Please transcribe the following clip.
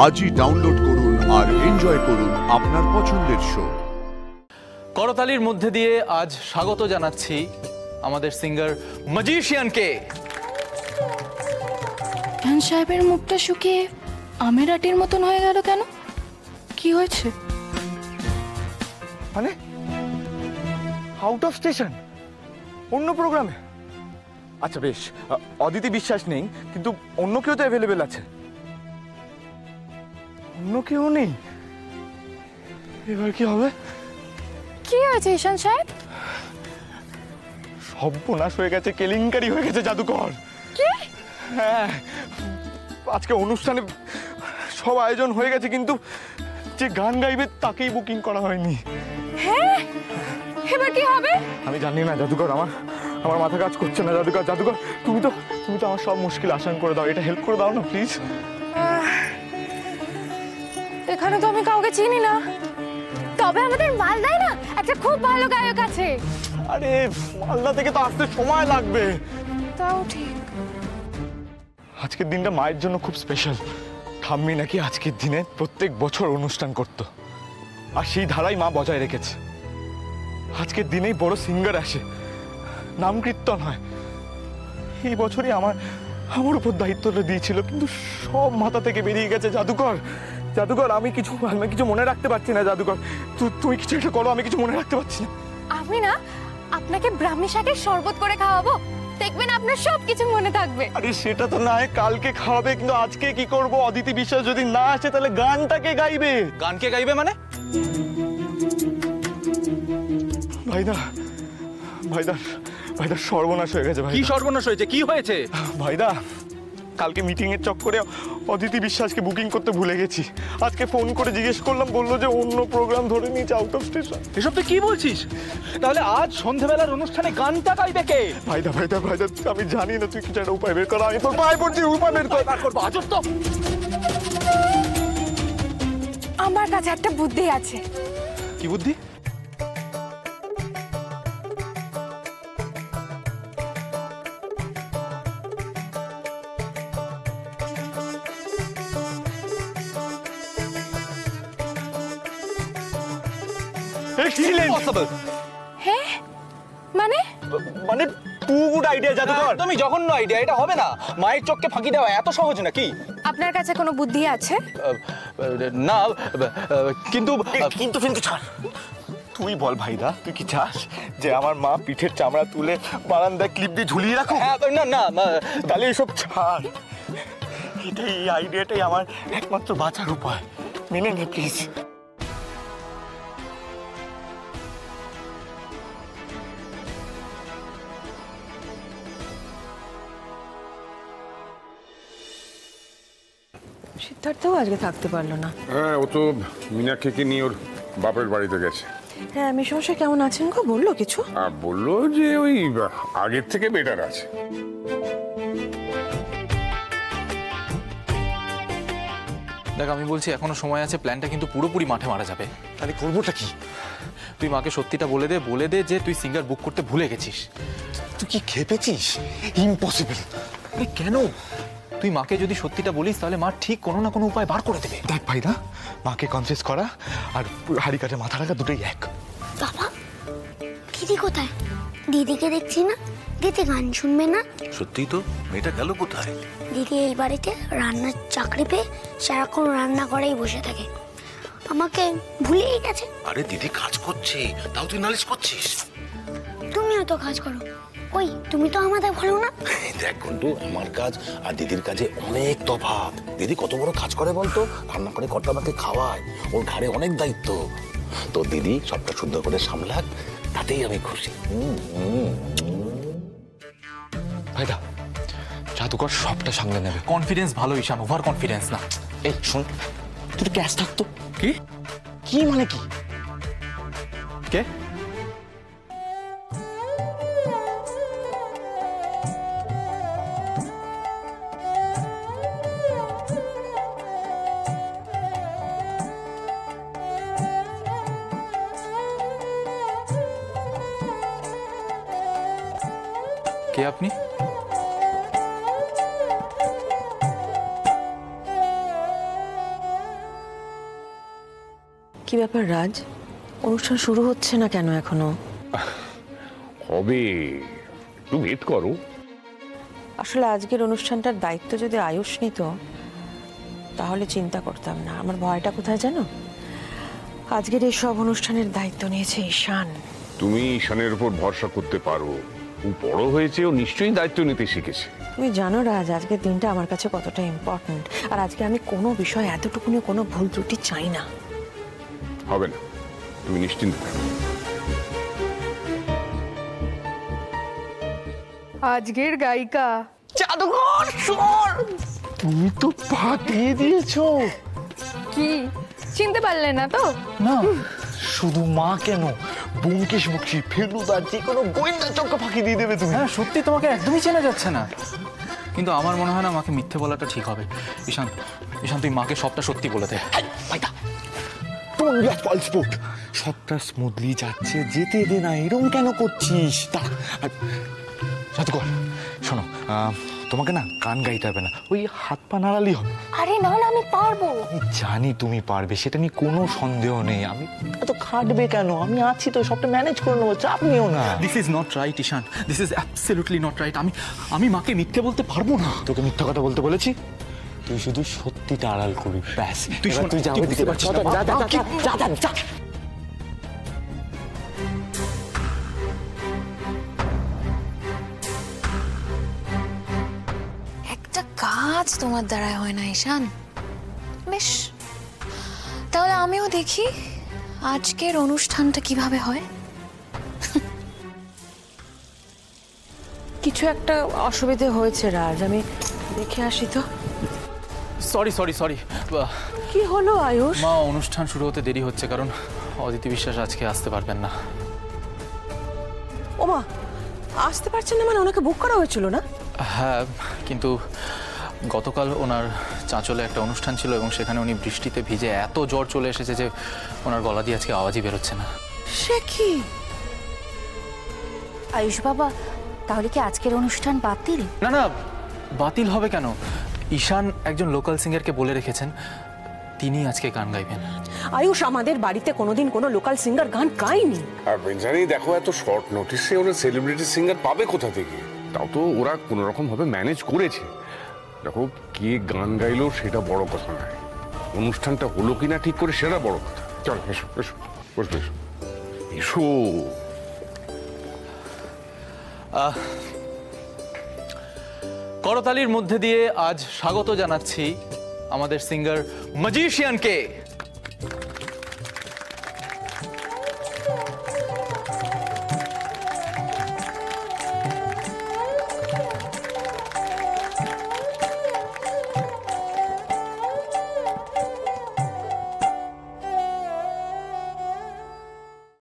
আজই ডাউনলোড করুন আর এনজয় করুন আপনার পছন্দের শো। করতালির মধ্যে দিয়ে আজ স্বাগত জানাচ্ছি আমাদের সিঙ্গার ম্যাজিশিয়ানকে। খান সাহেবের মুখটা শুকিয়ে আমের আটির মতন হয়ে গেল কেন? কি হয়েছে? মানে আউট অফ স্টেশন, অন্য প্রোগ্রামে? আচ্ছা বেশ, অদিতি বিশ্বাস নেই, কিন্তু অন্য কেউ তো অ্যাভেলেবেল আছে। অন্য কেউ নেই? এবার কি হবে? কি হয়েছে ঈশান সাহেব? সর্বনাশ হয়ে গেছে, কেলেঙ্কারি হয়ে গেছে জাদুকর। কি? হ্যাঁ, আজকে অনুষ্ঠানে সব আয়োজন হয়ে গেছে, কিন্তু যে গান গাইবে তাকেই বুকিং করা হয়নি। হ্যাঁ, এবার কি হবে? আমি জানি না জাদুকর, আমার মাথা কাজ করছে না। জাদুকর জাদুকর তুমি তো আমার সব মুশকিল আসান করে দাও, এটা হেল্প করে দাও না প্লিজ। এখানে তো আমি কাউকে চিনি না, তবে আমাদের মালদায় না একটা খুব ভালো গায়ক আছে। আরে মালদা থেকে তো আসতে সময় লাগবে। তাও ঠিক। আজকের দিনটা মায়ের জন্য খুব স্পেশাল। ঠাম্মি নাকি আজকের দিনে প্রত্যেক বছর অনুষ্ঠান করত, আর সেই ধারাই মা বজায় রেখেছে। আজকের দিনেই বড় সিঙ্গার আসে, নাম কীর্তন হয়। এই বছরই আমার উপর দায়িত্বটা দিয়েছিল, কিন্তু সব মাথা থেকে বেরিয়ে গেছে। জাদুকর জাদুকর আমি কিছু মনে রাখতে পারছি না। জাদুকর তুমি কিছু একটা করো, আমি কিছু মনে রাখতে পারছি না। আমি না আপনাকে ব্রাহ্মী শাকের শরবত করে খাওয়াবো, দেখবেন আপনার সব কিছু মনে থাকবে। আরে সেটা তো না, কালকে খাওয়াবে, কিন্তু আজকে কি করব? অদিতি বিশ্বাস যদি না আসে তাহলে গানটাকে গাইবে। গানকে গাইবে মানে? ভাইদা সর্বনাশ হয়ে গেছে। কি সর্বনাশ হয়েছে? কি হয়েছে? ভাইদা, কালকে মিটিং এর চক্করে অদিতি বিশ্বাসকে বুকিং করতে ভুলে গেছি। আজকে ফোন করে জিজ্ঞেস করলাম, বললো যে অন্য প্রোগ্রাম ধরে নিয়েছে, আউট অফ স্টেশন। এসব তুই কি বলছিস? তাহলে আজ সন্ধ্যাবেলার অনুষ্ঠানে গানটা গাইবে কে? ভাইদা আমি জানি না, তুই কিছু একটা উপায় বের কর। আমি তোর পায়ে পড়ছি, উপায় বের করবো। আজব তো। আমার কাছে একটা বুদ্ধি আছে। কি বুদ্ধি? হ্যাঁ মানে টু গুড আইডিয়া জাদুকর। তুমি জঘন্য আইডিয়া, এটা হবে না। মায়ের চোখকে ফাঁকি দেওয়া এত সহজ নাকি? আপনার কাছে কোনো বুদ্ধি আছে? না, কিন্তু ছাড়। তুই বল ভাইদা, তুই কি চাস যে আমার মা পিঠের চামড়া তুলে বারান্দায় ক্লিপ দিয়ে ঝুলিয়ে রাখো? না, তাহলে এসব ছাড়। এই আইডিয়াটাই আমার একমাত্র বাঁচার উপায়, মেনে নে প্লিজ। সিদ্ধার্থও আজকে থাকতে পারলো না। হ্যাঁ, ও তো মীনাক্ষীকে নিয়ে ওর বাপের বাড়িতে গেছে। হ্যাঁ, মেশমশাই কেমন আছেন গো? বললো কিছু? বললো যে ওই আগের থেকে বেটার আছে। দেখ, আমি বলছি এখনো সময় আছে, প্ল্যানটা কিন্তু পুরোপুরি মাঠে মারা যাবে। তাহলে করবোটা কি? তুই মাকে সত্যিটা বলে দে যে তুই সিঙ্গার বুক করতে ভুলে গেছিস। তুই কি খেপেছিস? ইম্পসিবল। আরে কেন? তুই মাকে যদি সত্যিটা বলিস তাহলে মা ঠিক কোনো না কোনো উপায় বার করে দেবে। দেখ ভাইদা, মাকে কনফিউজ করা আর হাড়ি কাটে মাথা রাখা দুটোই এক। বাবা, দিদি কোথায়? দিদিকে দেখছি না, দিদি গান শুনবে না। সত্যিই তো, মেয়েটা গেল কোথায়? দিদি এই বাড়িতে রান্নার চাকরি পেয়ে সারাক্ষণ রান্না করেই বসে থাকে, আমাকে ভুলেই গেছে। আরে দিদি কাজ করছে, তাও তুই নালিশ করছিস? তুমিও তো কাজ করো, ওই তুমি তো আমাদের ভালো না। দেখ বন্ধু, আমার কাজ আর দিদির কাজে অনেক তফাৎ। দিদি কত বড় কাজ করে বলতো, রান্না করে কর্তা আমাকে খাওয়ায়, ওর ঘাড়ে অনেক দায়িত্ব। তো দিদি সবটা সুন্দর করে সামলাক, তাতেই আমি খুশি। ভাইদা, জাদুকর সবটা সামলে নেবে। কনফিডেন্স ভালো ঈশান, ওভার কনফিডেন্স না। এই শোন, তুই ক্যাশ থাকতো। কি কি মানে কি? কে? কে আপনি? কি ব্যাপার রাজ, অনুষ্ঠান শুরু হচ্ছে না কেন এখনো? হবে, একটু ওয়েট করো। আসলে আজকের অনুষ্ঠানটার দায়িত্ব যদি আয়ুষ নিত তাহলে চিন্তা করতাম না। আমার ভয়টা কোথায় জানো? আজকের এই সব অনুষ্ঠানের দায়িত্ব নিয়েছে ঈশান। তুমি ঈশানের উপর ভরসা করতে পারো, ও বড় হয়েছে, ও নিশ্চয়ই দায়িত্ব নিতে শিখেছে। তুমি জানো রাজ, আজকের দিনটা আমার কাছে কতটা ইম্পর্ট্যান্ট। আর আজকে আমি কোনো বিষয় এতটুকুনি কোনো ভুল ত্রুটি চাই না। হবে না, তুমি নিশ্চিন্ত থাকো। আজকের গায়িকা জাদুঘর শোন, তুমি তো পা দিয়ে দিয়েছো। কি চিনতে পারলে না তো? না, শুধু মা কেন, ব্যোমকেশ বক্সী, ফেলুদা, যে কোনো গোয়েন্দা চক্র ফাঁকি দিয়ে দেবে তুমি। হ্যাঁ সত্যি তোমাকে একদমই চেনা যাচ্ছে না, কিন্তু আমার মনে হয় না মাকে মিথ্যে বলাটা ঠিক হবে। ঈশান, ঈশান তুই মাকে সবটা সত্যি বলে দে। সবটা স্মুথলি যাচ্ছে, যেতে দে না, এরকম কেন করছিস? জাদুকর শোনো, তোমাকে না গান গাইতে হবে না, ওই হাত পা নাড়ালি হবে। আরে না না, আমি পারবো। আমি জানি তুমি পারবে, সেটা নিয়ে কোনো সন্দেহ নেই। আমি এত খাটবে কেন, আমি আছি তো, সবটা ম্যানেজ করে নেবো, চাপ নিও না। This is not right Ishaan, this is absolutely not right. আমি মাকে মিথ্যে বলতে পারবো না। তোকে মিথ্যা কথা বলতে বলেছি? তুই শুধু সত্যিটা আড়াল করবি, ব্যাস। তুই এবার শোন, তুই যাবে তুই বুঝতে পারছিস না, যা যা যা যা যা যা। একটা কাজ তোমার দ্বারাই হয় না ঈশান। বেশ, তাহলে আমিও দেখি আজকের অনুষ্ঠানটা কিভাবে হয়। কিছু একটা অসুবিধে হয়েছে রাজ, আমি দেখে আসি তো। সরি সরি সরি কি হলো আয়ুষ? মা, অনুষ্ঠান শুরু হতে দেরি হচ্ছে কারণ অদিতি বিশ্বাস আজকে আসতে পারবেন না। ওমা, আসতে পারছেন না মানে? ওনাকে বুক করা হয়েছিল না? হ্যাঁ, কিন্তু গতকাল ওনার চাঁচলে একটা অনুষ্ঠান ছিল এবং সেখানে উনি বৃষ্টিতে ভিজে এত জ্বর চলে এসেছে যে ওনার গলা দিয়ে আজকে আওয়াজই বেরোচ্ছে না। সে কি? আয়ুষ বাবা, তাহলে কি আজকের অনুষ্ঠান বাতিল? না না, বাতিল হবে কেন? ঈশান একজন লোকাল সিঙ্গারকে বলে রেখেছেন, তিনি আজকে গান গাইবেন। আয়ুষ, আমাদের বাড়িতে কোনোদিন কোনো লোকাল সিঙ্গার গান গায়নি। আর জানি, দেখো এত শর্ট নোটিসে ওরা সেলিব্রিটি সিঙ্গার পাবে কোথা থেকে? তাও তো ওরা কোনো রকম ভাবে ম্যানেজ করেছে। দেখো, কে গান গাইলো সেটা বড় কথা নয়, অনুষ্ঠানটা হলো কিনা ঠিক করে সেটা বড় কথা। চল এসো এসো, বসবে এসো এসো। করতালির মধ্যে দিয়ে আজ স্বাগত জানাচ্ছি আমাদের সিঙ্গার ম্যাজিশিয়ানকে।